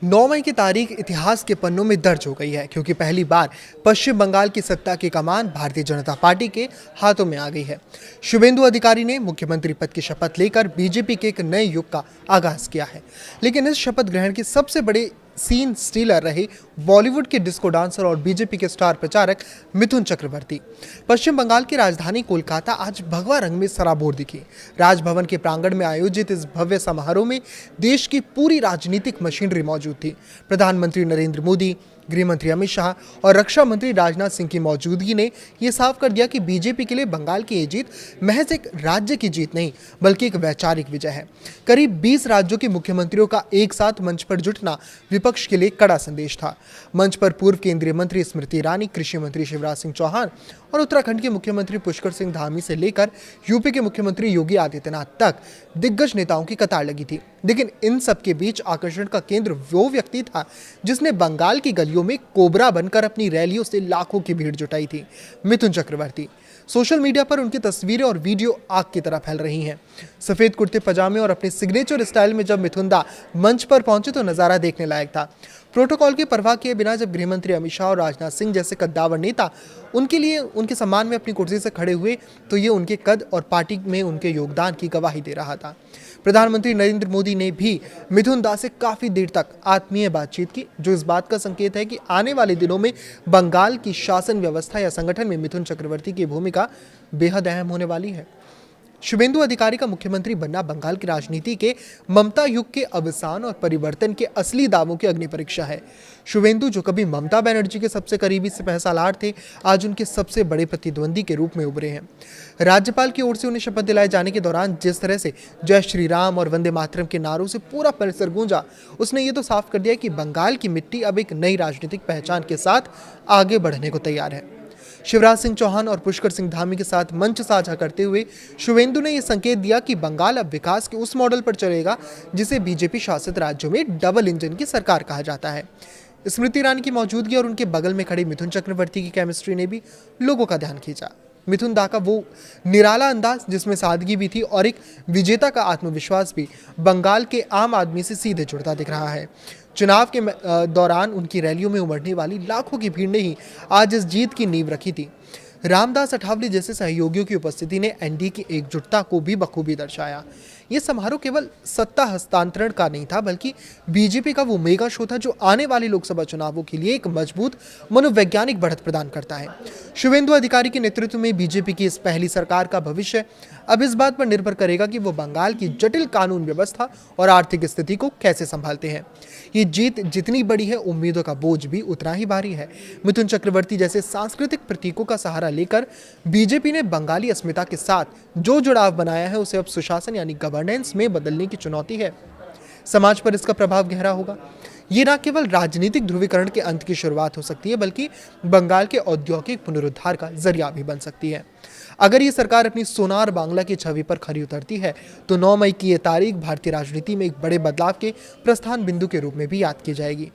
9 मई की तारीख इतिहास के पन्नों में दर्ज हो गई है क्योंकि पहली बार पश्चिम बंगाल की सत्ता की कमान भारतीय जनता पार्टी के हाथों में आ गई है। शुभेंदु अधिकारी ने मुख्यमंत्री पद की शपथ लेकर बीजेपी के एक नए युग का आगाज किया है। लेकिन इस शपथ ग्रहण की सबसे बड़े सीन स्टीलर रहे बॉलीवुड के डिस्को डांसर और बीजेपी के स्टार प्रचारक मिथुन चक्रवर्ती। पश्चिम बंगाल की राजधानी कोलकाता आज भगवा रंग में सराबोर दिखी। राजभवन के प्रांगण में आयोजित इस भव्य समारोह में देश की पूरी राजनीतिक मशीनरी मौजूद थी। प्रधानमंत्री नरेंद्र मोदी, गृह मंत्री अमित शाह और रक्षा मंत्री राजनाथ सिंह की मौजूदगी ने यह साफ कर दिया कि बीजेपी के लिए बंगाल की ये जीत महज एक राज्य की जीत नहीं बल्कि एक वैचारिक विजय है। करीब 20 राज्यों के मुख्यमंत्रियों का एक साथ मंच पर जुटना विपक्ष के लिए कड़ा संदेश था। मंच पर पूर्व केंद्रीय मंत्री स्मृति ईरानी, कृषि मंत्री शिवराज सिंह चौहान और उत्तराखंड के मुख्यमंत्री पुष्कर सिंह धामी से लेकर यूपी के मुख्यमंत्री योगी आदित्यनाथ तक दिग्गज नेताओं की कतार लगी थी। लेकिन इन सब के बीच आकर्षण का केंद्र वो व्यक्ति था जिसने बंगाल की गलियों में कोबरा बनकर अपनी रैलियों से लाखों की भीड़ जुटाई थी, मिथुन चक्रवर्ती। सोशल मीडिया पर उनकी तस्वीरें और वीडियो आग की तरह फैल रही हैं। सफेद कुर्ते पजामे और अपने सिग्नेचर स्टाइल में जब मिथुन दा मंच पर पहुंचे तो नजारा देखने लायक था। प्रोटोकॉल की परवाह किए बिना जब गृहमंत्री अमित शाह और राजनाथ सिंह जैसे कद्दावर नेता उनके सम्मान में अपनी कुर्सी से खड़े हुए तो ये उनके कद और पार्टी में उनके योगदान की गवाही दे रहा था। प्रधानमंत्री नरेंद्र मोदी ने भी मिथुन दा से काफी देर तक आत्मीय बातचीत की, जो इस बात का संकेत है कि आने वाले दिनों में बंगाल की शासन व्यवस्था या संगठन में मिथुन चक्रवर्ती की भूमिका बेहद अहम होने वाली है। शुभेंदु अधिकारी का मुख्यमंत्री बनना बंगाल की राजनीति के ममता युग के अवसान और परिवर्तन के असली दावों की अग्नि परीक्षा है। शुभेंदु, जो कभी ममता बनर्जी के सबसे करीबी सिपहसालार थे, आज उनके सबसे बड़े प्रतिद्वंदी के रूप में उभरे हैं। राज्यपाल की ओर से उन्हें शपथ दिलाए जाने के दौरान जिस तरह से जय श्री राम और वंदे मातरम के नारों से पूरा परिसर गूंजा, उसने ये तो साफ कर दिया कि बंगाल की मिट्टी अब एक नई राजनीतिक पहचान के साथ आगे बढ़ने को तैयार है। शिवराज सिंह चौहान और पुष्कर सिंह धामी के साथ मंच साझा करते हुए शुभेंदु ने यह संकेत दिया कि बंगाल अब विकास के उस मॉडल पर चलेगा जिसे बीजेपी शासित राज्यों में डबल इंजन की सरकार कहा जाता है। स्मृति ईरानी की मौजूदगी और उनके बगल में खड़े मिथुन चक्रवर्ती की केमिस्ट्री ने भी लोगों का ध्यान खींचा। मिथुन दा का वो निराला अंदाज जिसमें सादगी भी थी और एक विजेता का आत्मविश्वास भी बंगाल के आम आदमी से सीधे जुड़ता दिख रहा है। चुनाव के दौरान उनकी रैलियों में उमड़ने वाली लाखों की भीड़ ने ही आज इस जीत की नींव रखी थी। रामदास अठावले जैसे सहयोगियों की उपस्थिति ने एनडीए की एकजुटता को भी बखूबी दर्शाया। ये समारोह केवल सत्ता हस्तांतरण का नहीं था बल्कि बीजेपी का वो मेगा शो था जो आने वाले लोकसभा चुनावों के लिए एक मजबूत मनोवैज्ञानिक बढ़त प्रदान करता है। शुभेंदु अधिकारी के नेतृत्व में बीजेपी की इस पहली सरकार का भविष्य अब इस बात पर निर्भर करेगा कि वो बंगाल की जटिल कानून व्यवस्था और आर्थिक स्थिति को कैसे संभालते हैं। ये जीत जितनी बड़ी है, उम्मीदों का बोझ भी उतना ही भारी है। मिथुन चक्रवर्ती जैसे सांस्कृतिक प्रतीकों का सहारा लेकर बीजेपी ने बंगाली अस्मिता के साथ जो जुड़ाव बनाया है उसे अब सुशासन यानी गवर्नेंस में बदलने की चुनौती है। समाज पर इसका प्रभाव गहरा होगा। ये न केवल राजनीतिक ध्रुवीकरण के अंत की शुरुआत हो सकती है बल्कि बंगाल के औद्योगिक पुनरुद्धार का जरिया भी बन सकती है। अगर ये सरकार अपनी सोनार बांग्ला की छवि पर खरी उतरती है तो 9 मई की ये तारीख भारतीय राजनीति में एक बड़े बदलाव के प्रस्थान बिंदु के रूप में भी याद की जाएगी।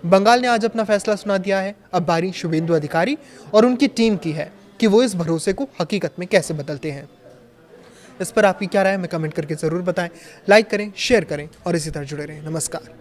बंगाल ने आज अपना फैसला सुना दिया है। अब बारी शुभेंदु अधिकारी और उनकी टीम की है कि वो इस भरोसे को हकीकत में कैसे बदलते हैं। इस पर आपकी क्या राय है, हमें कमेंट करके जरूर बताएं। लाइक करें, शेयर करें और इसी तरह जुड़े रहें। नमस्कार।